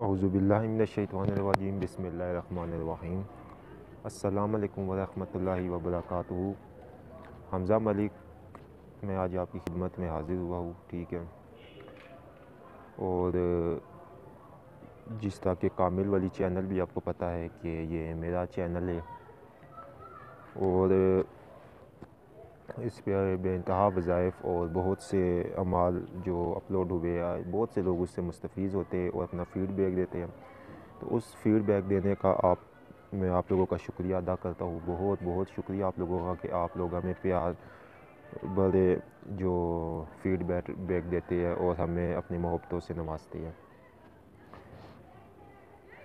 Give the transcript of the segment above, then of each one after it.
اعوذ باللہ من الشیطان الرجیم بسم اللہ الرحمن الرحیم السلام علیکم ورحمۃ اللہ وبرکاتہ۔ حمزہ ملک میں آج آپ کی خدمت میں حاضر ہوا ہوں، ٹھیک ہے۔ اور جس طرح کہ کامل والی چینل بھی آپ کو پتہ ہے کہ یہ میرا چینل ہے، اور اس پہ بے انتہا وظائف اور بہت سے اعمال جو اپلوڈ ہوئے ہیں، بہت سے لوگ اس سے مستفید ہوتے ہیں اور اپنا فیڈ بیک دیتے ہیں۔ تو اس فیڈ بیک دینے کا میں آپ لوگوں کا شکریہ ادا کرتا ہوں، بہت بہت شکریہ آپ لوگوں کا کہ آپ لوگ ہمیں پیار بڑے جو فیڈ بیک دیتے ہیں اور ہمیں اپنی محبتوں سے نوازتے ہیں۔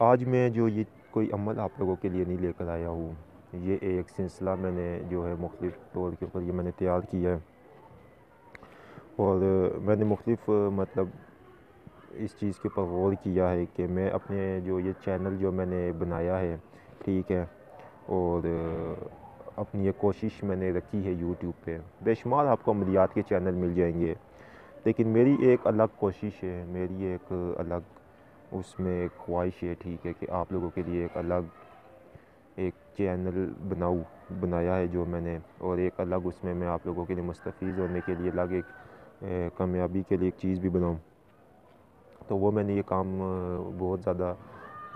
آج میں یہ کوئی عمل آپ لوگوں کے لیے نہیں لے کر آیا ہوں، یہ ایک سلسلہ میں نے جو ہے مختلف طور کے اوپر یہ میں نے تیار کیا ہے، اور میں نے مختلف اس چیز کے اوپر غور کیا ہے کہ میں اپنے یہ چینل جو میں نے بنایا ہے، ٹھیک ہے، اور اپنی یہ کوشش میں نے رکھی ہے یوٹیوب پہ۔ بے شمار آپ کو عملیات کے چینل مل جائیں گے، لیکن میری ایک الگ کوشش ہے، میری ایک الگ اس میں ایک خواہش ہے، ٹھیک ہے، کہ آپ لوگوں کے لیے ایک الگ ایک چینل بنایا ہے جو میں نے، اور ایک الگ اس میں آپ لوگوں کے لیے مستفید ہونے کے لیے الگ ایک کامیابی کے لیے ایک چیز بھی بناؤں۔ تو وہ میں نے یہ کام بہت زیادہ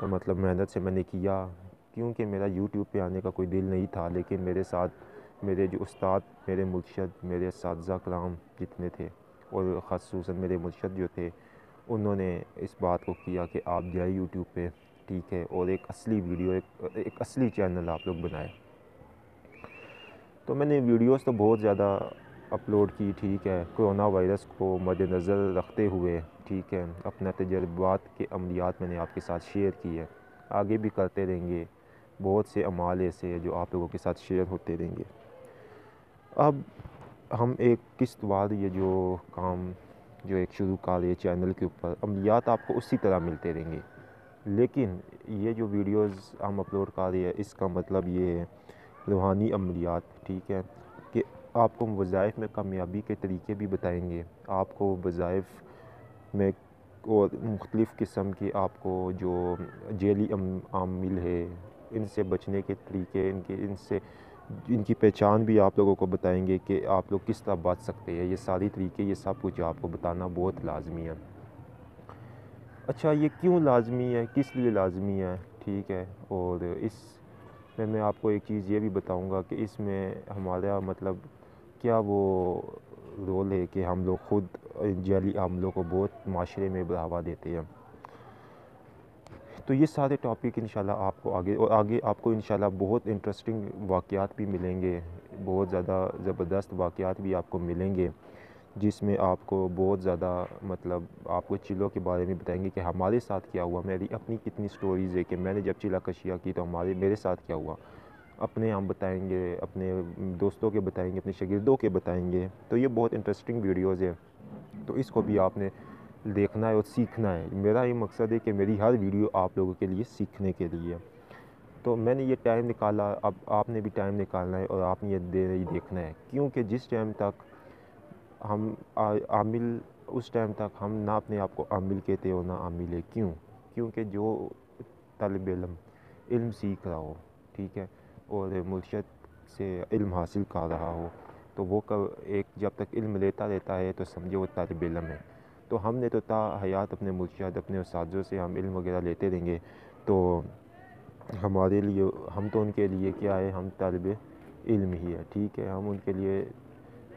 محنت سے میں نے کیا، کیونکہ میرا یوٹیوب پہ آنے کا کوئی دل نہیں تھا، لیکن میرے ساتھ میرے جو استاد، میرے مرشد، میرے اساتذہ کرام جتنے تھے، اور خصوصاً میرے مرشد جو تھے، انہوں نے اس بات کو کیا کہ آپ جائیں یوٹیوب پہ، ٹھیک ہے، اور ایک اصلی ویڈیو ایک اصلی چینل آپ لوگ بنائیں۔ تو میں نے ویڈیوز تو بہت زیادہ اپلوڈ کی، ٹھیک ہے، کرونا وائرس کو مد نظر رکھتے ہوئے، ٹھیک ہے، اپنا تجربات کے عملیات میں نے آپ کے ساتھ شیئر کی ہے، آگے بھی کرتے رہیں گے، بہت سے اعمال ایسے ہیں جو آپ لوگوں کے ساتھ شیئر ہوتے رہیں گے۔ اب ہم ایک قسط وار یہ جو کام جو ایک شروع کر رہے چینل کے اوپر، عملیات آپ کو اسی طرح ملتے رہیں گے، لیکن یہ جو ویڈیوز ہم اپلوڈ کر رہے ہیں، اس کا مطلب یہ ہے روحانی عملیات، ٹھیک ہے، کہ آپ کو وظائف میں کامیابی کے طریقے بھی بتائیں گے، آپ کو وظائف میں اور مختلف قسم کے آپ کو جو جیلی عامل ہے ان سے بچنے کے طریقے، ان کی پہچان بھی آپ لوگوں کو بتائیں گے کہ آپ لوگ کس طرح بچ سکتے ہیں۔ یہ ساری طریقے، یہ سب کچھ آپ کو بتانا بہت لازمی ہے۔ اچھا، یہ کیوں لازمی ہے، کس لیے لازمی ہے، ٹھیک ہے، اور اس میں آپ کو ایک چیز یہ بھی بتاؤں گا کہ اس میں ہمارا کیا وہ رول ہے کہ ہم لوگ خود جعلی عملوں کو بہت معاشرے میں بڑھاوا دیتے ہیں۔ تو یہ سارے ٹاپک انشاءاللہ آپ کو آگے آپ کو انشاءاللہ بہت انٹرسٹنگ واقعات بھی ملیں گے، بہت زیادہ زبردست واقعات بھی آپ کو ملیں گے، جس میں آپ کو بہت زیادہ آپ کو چیلوں کے بارے میں بتائیں گے کہ ہمارے ساتھ کیا ہوا، میری اپنی کتنی سٹوریز ہے کہ میں نے جب چیلا کشیاں کی تو میرے ساتھ کیا ہوا، اپنے ہم بتائیں گے، اپنے دوستوں کے بتائیں گے، اپنے شاگردوں کے بتائیں گے۔ تو یہ بہت انٹرسٹنگ ویڈیوز ہیں، تو اس کو بھی آپ نے دیکھنا ہے اور سیکھنا ہے۔ میرا یہ مقصد ہے کہ میری ہر ویڈیو آپ لوگوں کے لیے سیکھنے کے لیے، تو میں نے یہ ٹائم نکالا، اب آپ نے بھی ٹائم نکالنا ہے اور آپ نے یہ دیکھنا ہے، کیونکہ جس ٹائم تک ہم عامل، اس ٹائم تک ہم نہ اپنے آپ کو عامل کہتے ہو نہ عامل ہے۔ کیونکہ جو طالب علم سیکھ رہا ہو، ٹھیک ہے، اور مرشد سے علم حاصل کر رہا ہو، تو وہ جب تک علم لیتا رہتا ہے تو سمجھے وہ طالب علم ہے۔ تو ہم نے تو تا حیات اپنے مرشد، اپنے اساتذوں سے ہم علم وغیرہ لیتے رہیں گے، تو ہمارے لیے، ہم تو ان کے لیے کیا ہے، ہم طالب علم ہی ہے، ٹھیک ہے، ہم ان کے لیے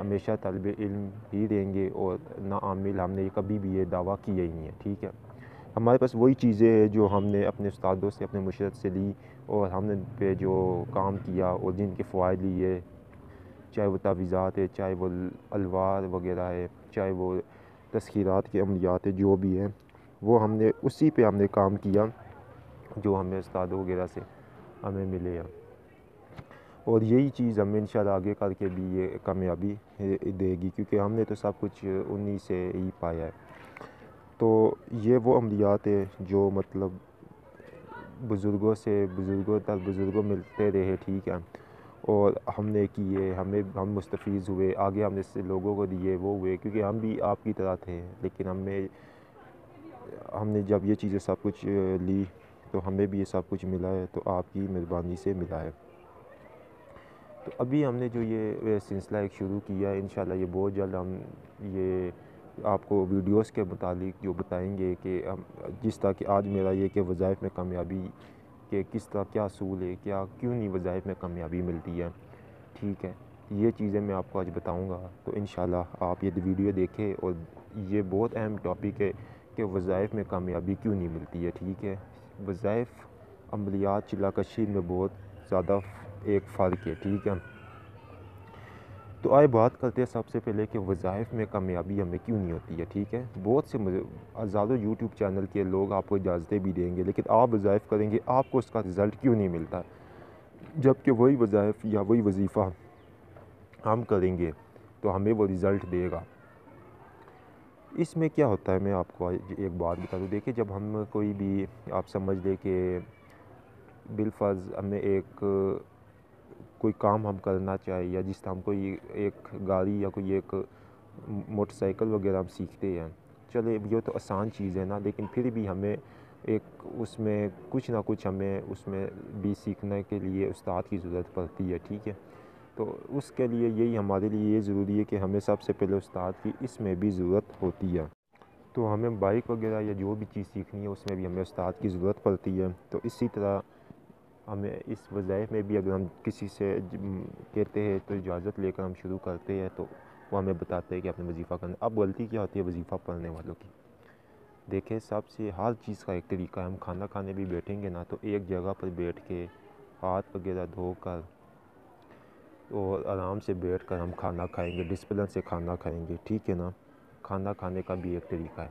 ہمیشہ طالب علم ہی رہیں گے، اور نہ عامل ہم نے کبھی بھی یہ دعویٰ کیا ہی نہیں ہے، ٹھیک ہے۔ ہمارے پاس وہی چیزیں ہیں جو ہم نے اپنے استادوں سے، اپنے مرشد سے لی، اور ہم نے پہ جو کام کیا اور جن کے فوائد لیے، چاہے وہ تعویذات ہے، چاہے وہ الوار وغیرہ ہے، چاہے وہ تسخیرات کے عملیات ہے، جو بھی ہیں وہ ہم نے اسی پہ ہم نے کام کیا جو ہمیں استادوں وغیرہ سے ہمیں ملے ہیں، اور یہی چیز ہمیں انشاءاللہ آگے کر کے بھی یہ کامیابی دے گی، کیونکہ ہم نے تو سب کچھ انہی سے ہی پایا ہے۔ تو یہ وہ عملیات ہے جو بزرگوں در بزرگوں ملتے رہے، ٹھیک ہے، اور ہم نے کیے، ہم مستفیض ہوئے، آگے ہم نے لوگوں کو دیے، وہ ہوئے، کیونکہ ہم بھی آپ کی طرح تھے، لیکن ہم نے جب یہ چیزیں سب کچھ لی تو ہمیں بھی یہ سب کچھ ملا ہے، تو آپ کی مہربانی سے ملا ہے۔ تو ابھی ہم نے جو یہ سلسلہ ایک شروع کیا ہے، انشاءاللہ یہ بہت جلد ہم یہ آپ کو ویڈیوز کے متعلق جو بتائیں گے کہ ہم جس طرح کہ آج میرا یہ کہ وظائف میں کامیابی کہ کس طرح کیا اصول ہے، کیوں نہیں وظائف میں کامیابی ملتی ہے، ٹھیک ہے، یہ چیزیں میں آپ کو آج بتاؤں گا۔ تو انشاءاللہ آپ یہ ویڈیو دیکھیں، اور یہ بہت اہم ٹاپک ہے کہ وظائف میں کامیابی کیوں نہیں ملتی ہے، ٹھیک ہے۔ وظائف عملیات چلا کشی میں بہت زیادہ ایک فرق ہے، ٹھیک ہے۔ تو آئے بات کرتے ہیں سب سے پہلے کہ وظائف میں کامیابی ہمیں کیوں نہیں ہوتی ہے، ٹھیک ہے۔ بہت سے ہزاروں یوٹیوب چینل کے لوگ آپ کو اجازتیں بھی دیں گے، لیکن آپ وظائف کریں گے آپ کو اس کا رزلٹ کیوں نہیں ملتا، جبکہ وہی وظائف یا وہی وظیفہ ہم کریں گے تو ہمیں وہ رزلٹ دے گا۔ اس میں کیا ہوتا ہے، میں آپ کو ایک بات بتا دوں۔ دیکھیں، جب ہم کوئی بھی آپ سمجھ لیں کہ بالفرض ہمیں کوئی کام ہم کرنا چاہیے، یا جس طرح ہم کوئی ایک گاڑی یا کوئی ایک موٹر سائیکل وغیرہ ہم سیکھتے ہیں، چلے یہ تو آسان چیز ہے نا، لیکن پھر بھی ہمیں اس میں کچھ نہ کچھ ہمیں اس میں بھی سیکھنے کے لیے استاد کی ضرورت پڑتی ہے، ٹھیک ہے۔ تو اس کے لیے ہمارے لیے یہ ضروری ہے کہ ہمیں سب سے پہلے استاد کی اس میں بھی ضرورت ہوتی ہے۔ تو ہمیں بائک وغیرہ یا جو بھی چیز سیکھنی ہے اس میں بھی ہمیں استاد کی ضرورت پڑتی ہے۔ تو اسی طرح ہمیں اس وظائف میں بھی اگر ہم کسی سے کہتے ہیں تو اجازت لے کر ہم شروع کرتے ہیں، تو وہ ہمیں بتاتے ہیں کہ آپ نے وظیفہ کرنا ہے۔ اب غلطی کیا ہوتی ہے وظیفہ پڑھنے والوں کی؟ دیکھیں، سب سے ہر چیز کا ایک طریقہ ہے۔ ہم کھانا کھانے بھی بیٹھیں گے نا، تو ایک جگہ پر بیٹھ کے ہاتھ وغیرہ دھو کر اور آرام سے بیٹھ کر ہم کھانا کھائیں گے، ڈسپلن سے کھانا کھائیں گے، ٹھیک ہے نا۔ کھانا کھانے کا بھی ایک طریقہ ہے۔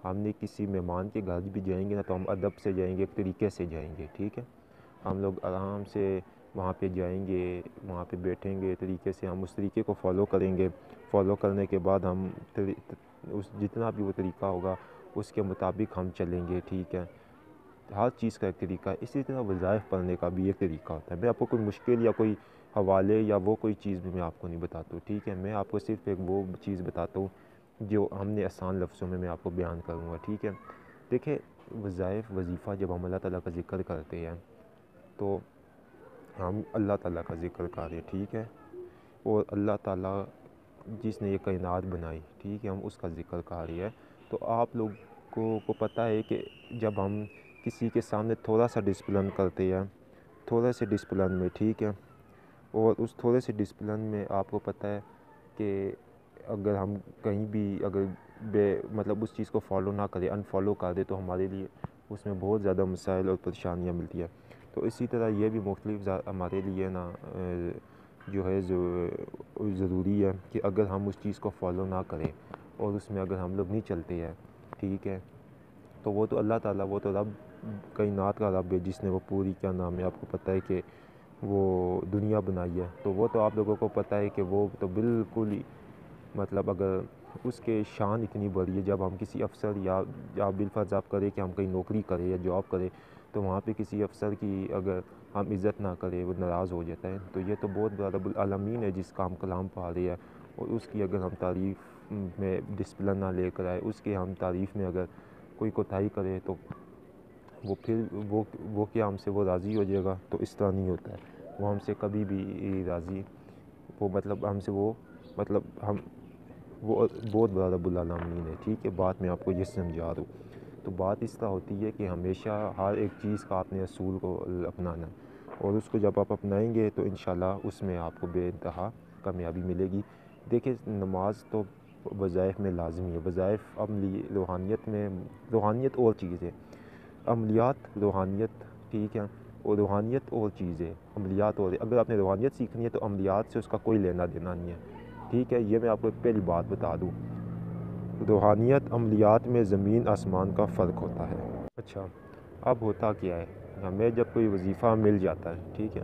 ہم نے کسی مہمان کے گھر بھی جائیں گے نا، تو ہم ادب سے جائیں گے، ایک طریقے سے جائیں گے، ٹھیک ہے۔ ہم لوگ آرام سے وہاں پہ جائیں گے، وہاں پہ بیٹھیں گے، طریقے سے ہم اس طریقے کو فالو کریں گے۔ فالو کرنے کے بعد ہم جتنا بھی وہ طریقہ ہوگا اس کے مطابق ہم چلیں گے، ٹھیک ہے۔ ہر چیز کا ایک طریقہ ہے۔ اسی طرح وظائف پڑھنے کا بھی ایک طریقہ ہوتا ہے۔ میں آپ کو کوئی مشکل یا کوئی حوالے یا وہ کوئی چیز بھی میں آپ کو نہیں بتاتا ہوں، ٹھیک ہے۔ میں آپ کو صرف ایک وہ چیز بتاتا ہوں جو ہم نے آسان لفظوں میں آپ کو بیان کروں گا، ٹھیک ہے۔ دیکھیں، وظیفہ جب ہم اللہ تعالیٰ کا ذکر کرتے ہیں تو ہم اللہ تعالیٰ کا ذکر کر رہے ہیں، ٹھیک ہے۔ اور اللہ تعالیٰ جس نے یہ کائنات بنائی، ٹھیک ہے، ہم اس کا ذکر کر رہے ہیں۔ تو آپ لوگوں کو پتہ ہے کہ جب ہم کسی کے سامنے تھوڑا سا ڈسپلن کرتے ہیں، تھوڑے سے ڈسپلن میں، ٹھیک ہے، اور اس تھوڑے سے ڈسپلن میں آپ کو پتہ ہے کہ اگر ہم کہیں بھی مطلب اس چیز کو فالو نہ کریں، انفالو کر دیں، تو ہمارے لیے اس میں بہت زیادہ مسائل اور پریشانیاں ملتی ہیں۔ تو اسی طرح یہ بھی مختلف ہمارے لیے نا جو ہے ضروری ہے کہ اگر ہم اس چیز کو فالو نہ کریں اور اس میں اگر ہم لوگ نہیں چلتے ہیں، ٹھیک ہے، تو وہ تو اللہ تعالیٰ، وہ تو رب کائنات کا رب ہے، جس نے وہ پوری کیا نام ہے آپ کو پتہ ہے کہ وہ دنیا بنائی ہے، تو وہ تو آپ لوگوں کو پتہ ہے کہ وہ تو بالکل ہی مطلب اگر اس کے شان اتنی بڑی ہے، جب ہم کسی افسر یا بالفرض آپ کریں کہ ہم کہیں نوکری کریں یا جاب کریں، تو وہاں پہ کسی افسر کی اگر ہم عزت نہ کریں، وہ ناراض ہو جاتا ہے، تو یہ تو بہت بڑا رب العالمین ہے جس کا ہم کلام پڑھ رہے ہیں، اور اس کی اگر ہم تعریف میں ڈسپلن نہ لے کر آئے، اس کے ہم تعریف میں اگر کوئی کوتاہی کرے، تو وہ پھر وہ کیا ہم سے وہ راضی ہو جائے گا؟ تو اس طرح نہیں ہوتا ہے، وہ ہم سے کبھی بھی راضی، وہ مطلب ہم سے وہ بہت بڑا رب العالمین ہے، ٹھیک ہے۔ بات میں آپ کو یہ سمجھا رہا ہوں۔ تو بات اس طرح ہوتی ہے کہ ہمیشہ ہر ایک چیز کا اپنے اصول کو اپنانا، اور اس کو جب آپ اپنائیں گے تو انشاءاللہ اس میں آپ کو بے انتہا کامیابی ملے گی۔ دیکھیں، نماز تو وظائف میں لازمی ہے۔ وظائف عملی روحانیت اور چیز ہے، عملیات روحانیت، ٹھیک ہے، اور روحانیت اور چیز ہے، عملیات اور ہے۔ اگر آپ نے روحانیت سیکھنی ہے تو عملیات سے اس کا کوئی لینا دینا نہیں ہے، ٹھیک ہے۔ یہ میں آپ کو پہلی بات بتا دوں، روحانیت عملیات میں زمین آسمان کا فرق ہوتا ہے۔ اچھا، اب ہوتا کیا ہے، ہمیں جب کوئی وظیفہ مل جاتا ہے، ٹھیک ہے،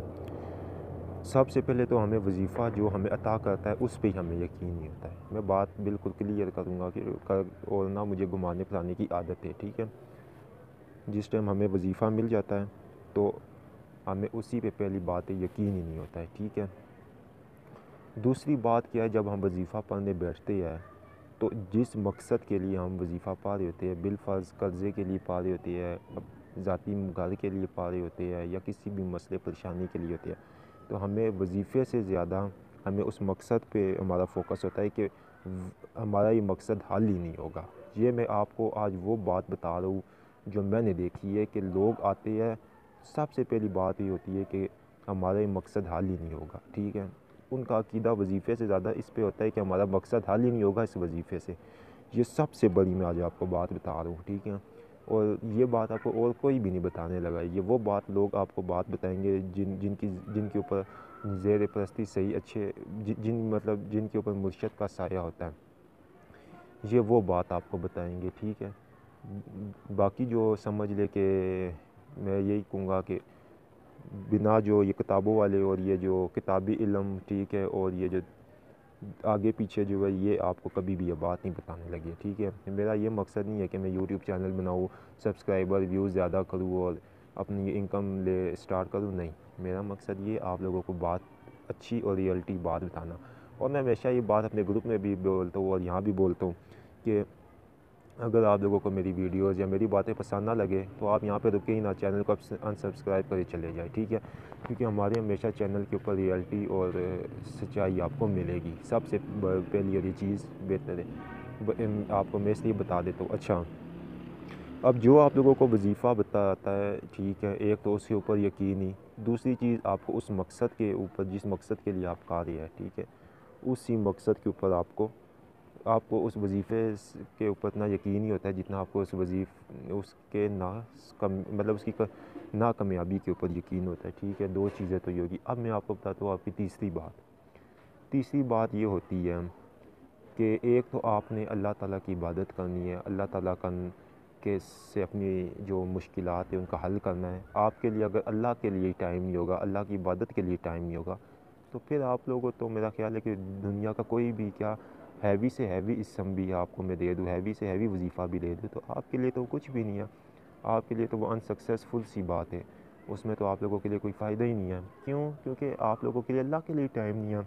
سب سے پہلے تو ہمیں وظیفہ جو ہمیں عطا کرتا ہے اس پہ ہی ہمیں یقین نہیں ہوتا ہے۔ میں بات بالکل کلیئر کروں گا اور نہ مجھے گھمانے پھرانے کی عادت ہے، ٹھیک ہے۔ جس ٹائم ہمیں وظیفہ مل جاتا ہے تو ہمیں اسی پہ پہلی بات یقین ہی نہیں ہوتا ہے، ٹھیک ہے۔ دوسری بات کیا ہے، جب ہم وظیفہ پڑھنے بیٹھتے ہیں تو جس مقصد کے لیے ہم وظیفہ پا رہے ہوتے ہیں، بالفرض قرضے کے لیے پا رہے ہوتے ہیں، ذاتی گھر کے لیے پا رہے ہوتے ہیں، یا کسی بھی مسئلے پریشانی کے لیے ہوتے ہیں، تو ہمیں وظیفے سے زیادہ ہمیں اس مقصد پہ ہمارا فوکس ہوتا ہے کہ ہمارا یہ مقصد حل ہی نہیں ہوگا۔ یہ میں آپ کو آج وہ بات بتا رہا ہوں جو میں نے دیکھی ہے کہ لوگ آتے ہیں، سب سے پہلی بات یہ ہوتی ہے کہ ہمارا یہ مقصد حل ہی نہیں ہوگا، ٹھیک ہے۔ ان کا عقیدہ وظیفے سے زیادہ اس پہ ہوتا ہے کہ ہمارا مقصد حل ہی نہیں ہوگا اس وظیفے سے۔ یہ سب سے بڑی میں آج آپ کو بات بتا رہا ہوں، ٹھیک ہے۔ اور یہ بات آپ کو اور کوئی بھی نہیں بتانے لگا، یہ وہ بات لوگ آپ کو بات بتائیں گے جن کے اوپر زیر پرستی صحیح اچھے جن کے اوپر مرشد کا سایہ ہوتا ہے، یہ وہ بات آپ کو بتائیں گے، ٹھیک ہے۔ باقی جو سمجھ لے کہ میں یہی کہوں گا کہ بنا جو یہ کتابوں والے اور یہ جو کتابی علم، ٹھیک ہے، اور یہ جو آگے پیچھے جو ہے یہ آپ کو کبھی بھی یہ بات نہیں بتانے لگی، ٹھیک ہے۔ میرا یہ مقصد نہیں ہے کہ میں یوٹیوب چینل بناؤں، سبسکرائبر ویوز زیادہ کروں اور اپنی انکم سٹارٹ کروں، نہیں۔ میرا مقصد یہ آپ لوگوں کو بات اچھی اور ریئلٹی بات بتانا۔ اور میں ہمیشہ یہ بات اپنے گروپ میں بھی بولتا ہوں اور یہاں بھی بولتا ہوں کہ اگر آپ لوگوں کو میری ویڈیوز یا میری باتیں پسند نہ لگے تو آپ یہاں پہ رکے ہی نہ، چینل کو انسبسکرائب کرے چلے جائیں، ٹھیک ہے۔ کیونکہ ہمارے ہمیشہ چینل کے اوپر ریئلٹی اور سچائی آپ کو ملے گی۔ سب سے پہلی والی چیز بہتر ہے، آپ کو میں اس لیے بتا دیتا ہوں۔ اچھا، اب جو آپ لوگوں کو وظیفہ بتاتا ہے، ٹھیک ہے، ایک تو اس کے اوپر یقینی، دوسری چیز آپ کو اس مقصد کے اوپر جس مقصد کے لیے آپ قاری ہے، ٹھیک ہے، اسی مقصد کے اوپر آپ کو اس وظیفے کے اوپر اتنا یقین ہی ہوتا ہے جتنا آپ کو اس کے اس کی ناکامیابی کے اوپر یقین ہوتا ہے، ٹھیک ہے۔ دو چیزیں تو یہ ہوگی۔ اب میں آپ کو بتاتا ہوں آپ کی تیسری بات یہ ہوتی ہے کہ ایک تو آپ نے اللہ تعالیٰ کی عبادت کرنی ہے، اللہ تعالیٰ سے اپنی جو مشکلات ہیں ان کا حل کرنا ہے۔ آپ کے لیے اگر اللہ کے لیے ٹائم نہیں ہوگا، اللہ کی عبادت کے لیے ٹائم نہیں ہوگا، تو پھر آپ لوگوں تو میرا خیال ہے کہ دنیا کا کوئی بھی کیا ہیوی سے ہیوی اسم بھی آپ کو میں دے دوں، ہیوی سے ہیوی وظیفہ بھی دے دوں، تو آپ کے لیے تو کچھ بھی نہیں ہے۔ آپ کے لیے تو وہ انسکسیسفل سی بات ہے، اس میں تو آپ لوگوں کے لیے کوئی فائدہ ہی نہیں ہے۔ کیوں؟ کیونکہ آپ لوگوں کے لیے اللہ کے لیے ٹائم نہیں ہے۔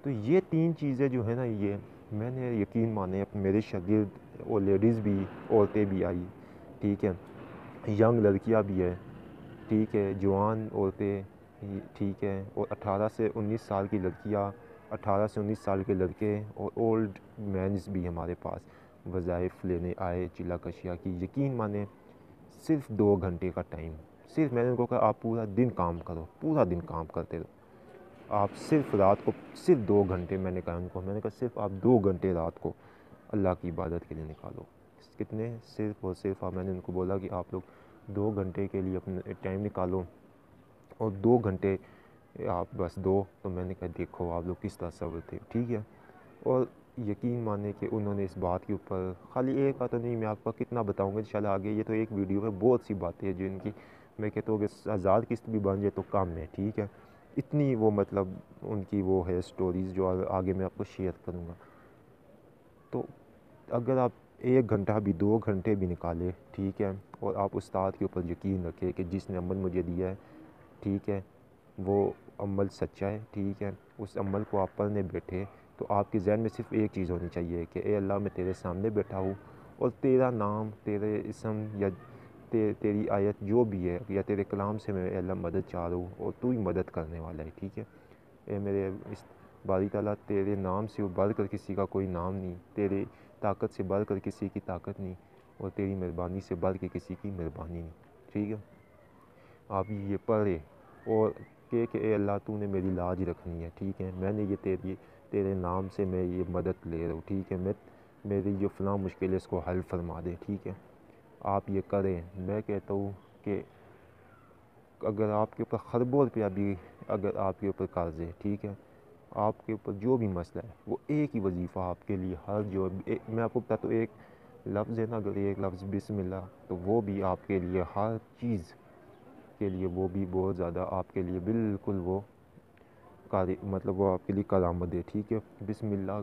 تو یہ تین چیزیں جو ہے نا، یہ میں نے یقین مانے میرے شاگرد اور لیڈیز بھی، عورتیں بھی آئی، ٹھیک ہے، ینگ لڑکیاں بھی ہے، ٹھیک ہے، جوان عورتیں، ٹھیک ہے، اور 18 سے 19 سال کی لڑکیاں، 18 سے 19 سال کے لڑکے، اور اولڈ مینز بھی ہمارے پاس وظائف لینے آئے چلا کشیا کی۔ یقین مانے صرف 2 گھنٹے کا ٹائم، صرف میں نے ان کو کہا آپ پورا دن کام کرو، پورا دن کام کرتے رہو، آپ صرف رات کو صرف 2 گھنٹے، میں نے کہا ان کو، میں نے کہا صرف آپ 2 گھنٹے رات کو اللہ کی عبادت کے لیے نکالو۔ کتنے؟ صرف اور صرف میں نے ان کو بولا کہ آپ لوگ 2 گھنٹے کے لیے اپنا ٹائم نکالو، اور 2 گھنٹے آپ بس دو، تو میں نے کہا دیکھو آپ لوگ کس طرح صبر تھے، ٹھیک ہے۔ اور یقین مانے کہ انہوں نے اس بات کے اوپر خالی ایک بات تو نہیں، میں آپ کو کتنا بتاؤں گا انشاءاللہ آگے، یہ تو ایک ویڈیو ہے، بہت سی باتیں ہیں جو ان کی میں کہتا ہوں کہ 1000 قسط بھی بن جائے تو کم ہے، ٹھیک ہے۔ اتنی وہ ان کی وہ ہے سٹوریز جو آگے میں آپ کو شیئر کروں گا۔ تو اگر آپ 1 گھنٹہ بھی 2 گھنٹے بھی نکالے، ٹھیک ہے، اور آپ استاد کے اوپر یقین رکھے کہ جس نے عمل مجھے دیا ہے، ٹھیک ہے، وہ عمل سچا ہے، ٹھیک ہے، اس عمل کو آپ پڑھنے بیٹھے تو آپ کے ذہن میں صرف ایک چیز ہونی چاہیے کہ اے اللہ میں تیرے سامنے بیٹھا ہوں، اور تیرا نام، تیرے اسم یا تیری آیت جو بھی ہے یا تیرے کلام سے میں اے اللہ مدد چاہ رہا ہوں، اور تو ہی مدد کرنے والا ہے، ٹھیک ہے۔ اے میرے اس باری تعالیٰ، تیرے نام سے بڑھ کر کسی کا کوئی نام نہیں، تیری طاقت سے بڑھ کر کسی کی طاقت نہیں، اور تیری مہربانی سے بڑھ کے کسی کی مہربانی نہیں، ٹھیک ہے۔ آپ یہ پڑھے اور کہ اے اللہ تو نے میری لاج رکھنی ہے، ٹھیک ہے، میں نے یہ تیرے نام سے میں یہ مدد لے رہا ہوں، ٹھیک ہے، میری جو فلاں مشکل ہے اس کو حل فرما دے، ٹھیک ہے۔ آپ یہ کریں، میں کہتا ہوں کہ اگر آپ کے اوپر خربوں روپیہ بھی اگر آپ کے اوپر قرض ہے، ٹھیک ہے، آپ کے اوپر جو بھی مسئلہ ہے، وہ ایک ہی وظیفہ آپ کے لیے میں آپ کو بتاتا ہوں، ایک لفظ ہے نا، اگر ایک لفظ بسم اللہ، تو وہ بھی آپ کے لیے ہر چیز کے لیے وہ بھی بہت زیادہ آپ کے لیے بالکل وہ وہ آپ کے لیے کرامت ہے، ٹھیک ہے۔ بسم اللہ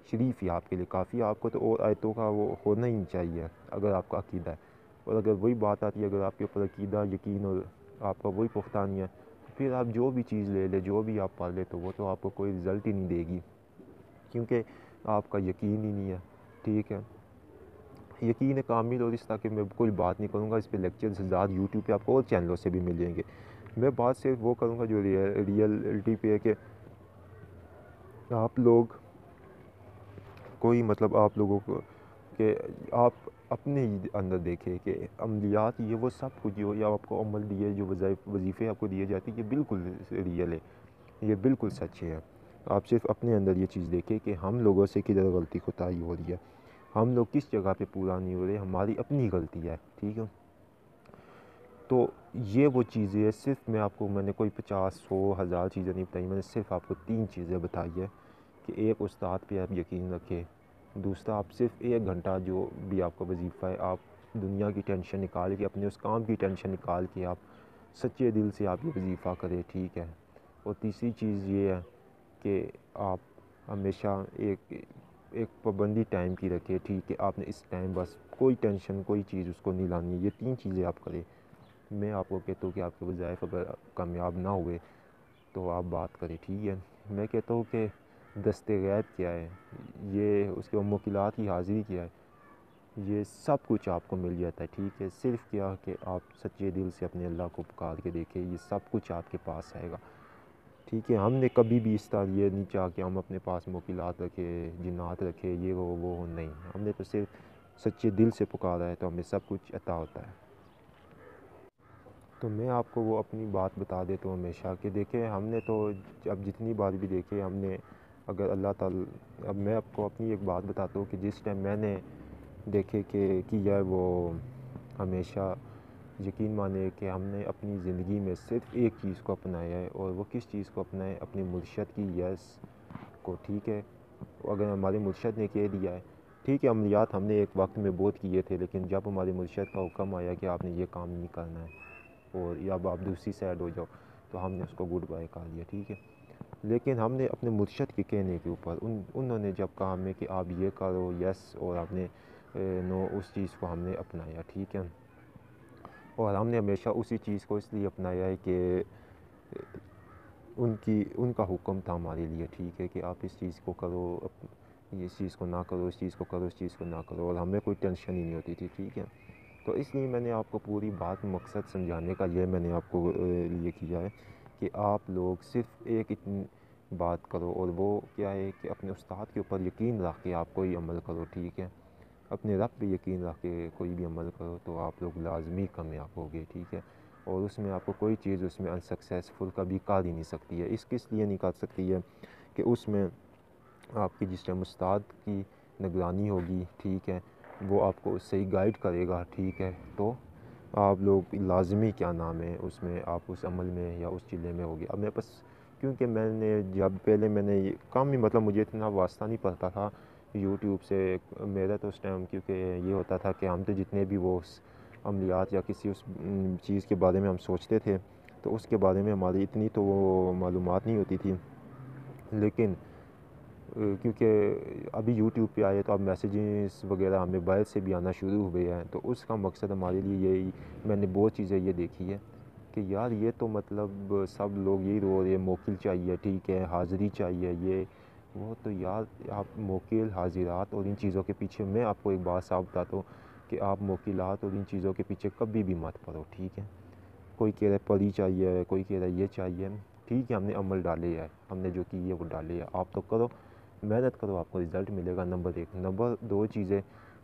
شریف ہی آپ کے لیے کافی ہے، آپ کو تو اور آیتوں کا وہ ہونا ہی نہیں چاہیے اگر آپ کا عقیدہ ہے۔ اور اگر وہی بات آتی ہے، اگر آپ کے اوپر عقیدہ، یقین اور آپ کا وہی پختہ نہیں ہے، تو پھر آپ جو بھی چیز لے لیں، جو بھی آپ پڑھ لیں، تو وہ تو آپ کو کوئی رزلٹ ہی نہیں دے گی، کیونکہ آپ کا یقین ہی نہیں ہے، ٹھیک ہے، یقین کامل، اور اس طرح کہ میں کوئی بات نہیں کروں گا اس پہ لیکچرز زیادہ یوٹیوب پہ آپ کو اور چینلوں سے بھی مل جائیں گے. میں بات صرف وہ کروں گا جو ریئلٹی پہ ہے، کہ آپ لوگ کوئی مطلب آپ لوگوں کو کہ آپ اپنے اندر دیکھیں کہ عملیات یہ وہ سب کچھ جو یا آپ کو عمل دیے جو وظیفے آپ کو دیے جاتے ہیں، یہ بالکل ریئل ہے، یہ بالکل سچ ہے. آپ صرف اپنے اندر یہ چیز دیکھیں کہ ہم لوگوں سے کدھر غلطی کوتاہی ہو رہی ہے، ہم لوگ کس جگہ پہ پورا نہیں ہو رہے، ہماری اپنی غلطی ہے، ٹھیک ہے. تو یہ وہ چیزیں ہے، صرف میں نے کوئی 50 100 1000 چیزیں نہیں بتائی، میں نے صرف آپ کو 3 چیزیں بتائی ہے. کہ ایک استاد پہ آپ یقین رکھیں، دوسرا آپ صرف 1 گھنٹہ جو بھی آپ کا وظیفہ ہے، آپ دنیا کی ٹینشن نکال کے، اپنے اس کام کی ٹینشن نکال کے آپ سچے دل سے آپ یہ وظیفہ کریں، ٹھیک ہے. اور تیسری چیز یہ ہے کہ آپ ہمیشہ ایک پابندی ٹائم کی رکھے، ٹھیک ہے، آپ نے اس ٹائم بس کوئی ٹینشن کوئی چیز اس کو نہیں لانی ہے. یہ 3 چیزیں آپ کریں. میں آپ کو کہتا ہوں کہ آپ کے وظائف اگر کامیاب نہ ہوئے تو آپ بات کریں، ٹھیک ہے. میں کہتا ہوں کہ دست غیب کیا ہے، یہ اس کے موکلات کی حاضری کیا ہے، یہ سب کچھ آپ کو مل جاتا ہے، ٹھیک ہے. صرف کیا کہ آپ سچے دل سے اپنے اللہ کو پکار کے دیکھیں، یہ سب کچھ آپ کے پاس آئے گا، ٹھیک ہے. ہم نے کبھی بھی اس طرح یہ نہیں چاہا کہ ہم اپنے پاس موکلات رکھیں، جنات رکھیں، یہ وہ نہیں. ہم نے تو صرف سچے دل سے پکارا ہے تو ہمیں سب کچھ عطا ہوتا ہے. تو میں آپ کو وہ اپنی بات بتا دیتا ہوں ہمیشہ کہ دیکھیں، ہم نے تو اب جتنی بار بھی دیکھے ہم نے، اگر اللہ تعالی، اب میں آپ کو اپنی ایک بات بتاتا ہوں کہ جس ٹائم میں نے دیکھے کہ کیا ہے، وہ ہمیشہ یقین مانے کہ ہم نے اپنی زندگی میں صرف ایک چیز کو اپنایا ہے، اور وہ کس چیز کو اپنایا ہے؟ اپنے مرشد کی یس کو، ٹھیک ہے. اگر ہمارے مرشد نے کہہ دیا ہے، ٹھیک ہے، عملیات ہم نے ایک وقت میں بہت کیے تھے، لیکن جب ہمارے مرشد کا حکم آیا کہ آپ نے یہ کام نہیں کرنا ہے اور یا اب آپ دوسری سائڈ ہو جاؤ، تو ہم نے اس کو گڈ بائی کہا دیا، ٹھیک ہے. لیکن ہم نے اپنے مرشد کے کہنے کے اوپر انہوں نے جب کہا ہمیں کہ آپ یہ کرو یس، اور آپ نے نو، اس چیز کو ہم نے اپنایا، ٹھیک ہے. اور ہم نے ہمیشہ اسی چیز کو اس لیے اپنایا ہے کہ ان کا حکم تھا ہمارے لیے، ٹھیک ہے، کہ آپ اس چیز کو کرو، اس چیز کو نہ کرو، اس چیز کو کرو، اس چیز کو نہ کرو، اور ہمیں کوئی ٹینشن ہی نہیں ہوتی تھی، ٹھیک ہے. تو اس لیے میں نے آپ کو پوری بات مقصد سمجھانے کا یہ میں نے آپ کو یہ کیا ہے کہ آپ لوگ صرف ایک اتنی بات کرو، اور وہ کیا ہے کہ اپنے استاد کے اوپر یقین رکھ کے آپ کوئی عمل کرو، ٹھیک ہے. اپنے رب پہ یقین رکھ کے کوئی بھی عمل کرو تو آپ لوگ لازمی کامیاب ہوگے، ٹھیک ہے. اور اس میں آپ کو کوئی چیز اس میں انسکسیسفل کبھی کر ہی نہیں سکتی ہے. کس لیے نہیں کر سکتی ہے کہ اس میں آپ کی جس ٹائم استاد کی نگرانی ہوگی، ٹھیک ہے، وہ آپ کو صحیح گائیڈ کرے گا، ٹھیک ہے. تو آپ لوگ لازمی کیا نام ہے اس میں آپ اس عمل میں یا اس چیلے میں ہوگی. اب میں بس کیونکہ میں نے جب پہلے میں نے یہ کام ہی مطلب مجھے اتنا واسطہ نہیں پڑتا تھا یوٹیوب سے، میرا تو اس ٹائم کیونکہ یہ ہوتا تھا کہ ہم تو جتنے بھی وہ عملیات یا کسی اس چیز کے بارے میں ہم سوچتے تھے تو اس کے بارے میں ہماری اتنی تو وہ معلومات نہیں ہوتی تھی. لیکن کیونکہ ابھی یوٹیوب پہ آئے تو اب میسیجز وغیرہ ہمیں موبائل سے بھی آنا شروع ہوئے ہیں، تو اس کا مقصد ہمارے لیے یہی، میں نے بہت چیزیں یہ دیکھی ہے کہ یار یہ تو مطلب سب لوگ یہی رو رہے ہیں موکل چاہیے، ٹھیک ہے، حاضری چاہیے، یہ وہ. تو یار آپ موکل، حاضرات اور ان چیزوں کے پیچھے، میں آپ کو ایک بات صاف بتاتا ہوں کہ آپ موکلات اور ان چیزوں کے پیچھے کبھی بھی مت پڑو، ٹھیک ہے. کوئی کہہ رہا ہے پری چاہیے، کوئی کہہ رہا ہے یہ چاہیے، ٹھیک ہے، ہم نے عمل ڈالے ہے، ہم نے جو کی ہے وہ ڈالے ہے. آپ تو کرو، محنت کرو، آپ کو رزلٹ ملے گا. نمبر 1. نمبر 2 چیزیں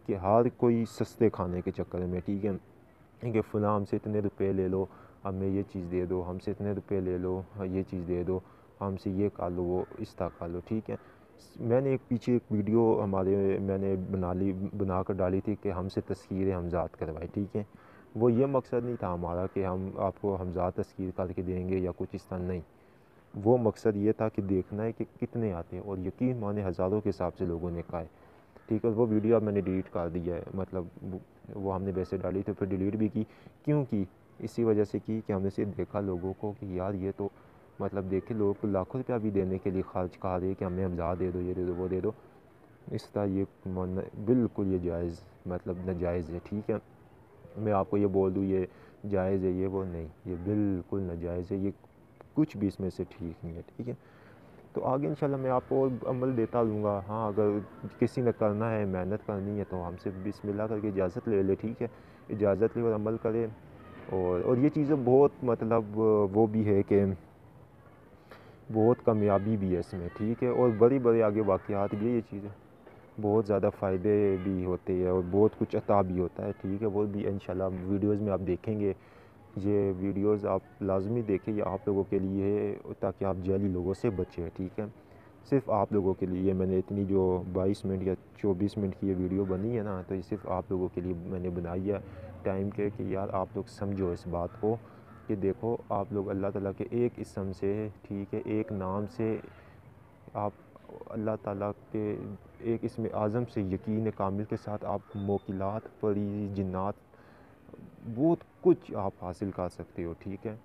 کہ ہر کوئی سستے کھانے کے چکر میں، ٹھیک ہے، کہ فلاں ہم سے اتنے روپے لے لو، ہمیں یہ چیز دے دو، ہم سے اتنے روپے لے لو، یہ چیز دے دو، ہم سے یہ کر لو، وہ اس طرح کر لو، ٹھیک ہے. میں نے پیچھے ایک ویڈیو میں نے بنا کر ڈالی تھی کہ ہم سے تذکیر حمزات کروائی، ٹھیک ہے. وہ یہ مقصد نہیں تھا ہمارا کہ ہم آپ کو حمزات تذکیر کر کے دیں گے یا کچھ اس طرح، نہیں. وہ مقصد یہ تھا کہ دیکھنا ہے کہ کتنے آتے ہیں، اور یقین مانے ہزاروں کے حساب سے لوگوں نے کہا ہے، ٹھیک ہے. وہ ویڈیو اب میں نے ڈیلیٹ کر دی ہے، مطلب وہ ہم نے ویسے ڈالی تو پھر ڈیلیٹ بھی کی. کیوں کی؟ اسی وجہ سے کی کہ ہم نے صرف دیکھا لوگوں کو کہ یار یہ تو مطلب دیکھے لوگوں کو لاکھوں روپیہ بھی دینے کے لیے خرچ کر رہے کہ ہمیں حمزات دے دو، یہ دے دو، وہ دے دو. اس طرح یہ بالکل یہ جائز مطلب ناجائز ہے، ٹھیک ہے. میں آپ کو یہ بول دوں یہ جائز ہے، یہ وہ نہیں، یہ بالکل ناجائز ہے، یہ کچھ بھی اس میں سے ٹھیک نہیں ہے، ٹھیک ہے. تو آگے انشاءاللہ میں آپ کو اور عمل دیتا رہوں گا. ہاں اگر کسی نے کرنا ہے، محنت کرنی ہے تو ہم سے بسم اللہ کر کے اجازت لے لے، ٹھیک ہے، اجازت لے اور عمل کرے. اور یہ چیزیں بہت مطلب وہ بھی ہے کہ بہت کامیابی بھی ہے اس میں، ٹھیک ہے، اور بڑی بڑے آگے واقعات بھی ہے. یہ چیزیں بہت زیادہ فائدے بھی ہوتے ہیں اور بہت کچھ عطا بھی ہوتا ہے، ٹھیک ہے. وہ بھی انشاءاللہ ویڈیوز میں آپ دیکھیں گے. یہ ویڈیوز آپ لازمی دیکھیں، یہ آپ لوگوں کے لیے ہے تاکہ آپ جعلی لوگوں سے بچیں، ٹھیک ہے. صرف آپ لوگوں کے لیے میں نے اتنی جو 22 منٹ یا 24 منٹ کی یہ ویڈیو بنی ہے نا، تو یہ صرف آپ لوگوں کے لیے میں نے بنائی ہے ٹائم کے کہ یار آپ لوگ سمجھو اس بات کو کہ دیکھو آپ لوگ اللہ تعالیٰ کے ایک اسم سے، ٹھیک ہے، ایک نام سے آپ اللہ تعالیٰ کے ایک اسم اعظم سے یقین کامل کے ساتھ آپ موکلات، پری، جنات، بہت کچھ آپ حاصل کر سکتے ہو، ٹھیک ہے.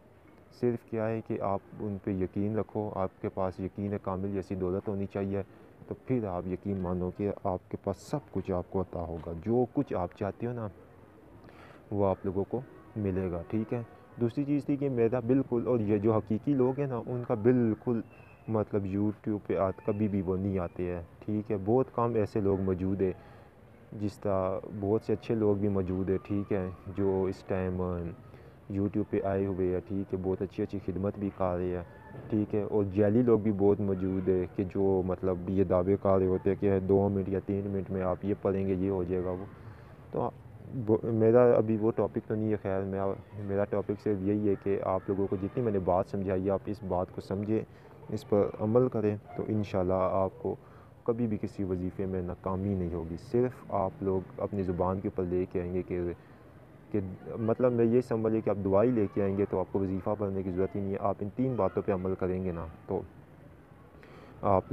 صرف کیا ہے کہ آپ ان پہ یقین رکھو، آپ کے پاس یقین کامل جیسی دولت ہونی چاہیے. تو پھر آپ یقین مانو کہ آپ کے پاس سب کچھ آپ کو عطا ہوگا، جو کچھ آپ چاہتے ہو نا وہ آپ لوگوں کو ملے گا، ٹھیک ہے. دوسری چیز تھی کہ میرا بالکل، اور یہ جو حقیقی لوگ ہیں نا ان کا بالکل مطلب یوٹیوب پہ کبھی بھی وہ نہیں آتے ہیں، ٹھیک ہے. بہت کم ایسے لوگ موجود ہیں، جس طرح بہت سے اچھے لوگ بھی موجود ہیں، ٹھیک ہے، جو اس ٹائم یوٹیوب پہ آئے ہوئے ہیں، ٹھیک ہے، بہت اچھی اچھی خدمت بھی کر رہے ہیں، ٹھیک ہے. اور جعلی لوگ بھی بہت موجود ہے کہ جو مطلب یہ دعوے کر رہے ہوتے ہیں کہ 2 منٹ یا 3 منٹ میں آپ یہ پڑھیں گے یہ ہو جائے گا وہ. تو میرا ابھی وہ ٹاپک تو نہیں ہے، خیر میرا ٹاپک صرف یہی ہے کہ آپ لوگوں کو جتنی میں نے بات سمجھائی آپ اس بات کو سمجھیں، اس پر عمل کریں، تو انشاءاللہ آپ کو کبھی بھی کسی وظیفے میں ناکامی نہیں ہوگی. صرف آپ لوگ اپنی زبان کے اوپر لے کے آئیں گے کہ مطلب میں یہ سمجھے کہ آپ دعائی لے کے آئیں گے تو آپ کو وظیفہ پڑھنے کی ضرورت ہی نہیں ہے. آپ ان 3 باتوں پہ عمل کریں گے نا تو آپ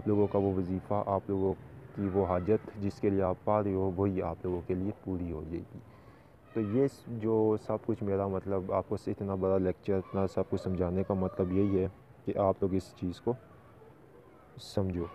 لوگوں کا وہ وظیفہ، آپ لوگوں کی وہ حاجت جس کے لیے آپ پا رہے ہو وہی آپ لوگوں کے لیے پوری ہو جائے گی. تو یہ جو سب کچھ میرا مطلب آپ کو اتنا بڑا لیکچر، اتنا سب کچھ سمجھانے کا مطلب یہی ہے کہ آپ لوگ اس چیز کو سمجھو.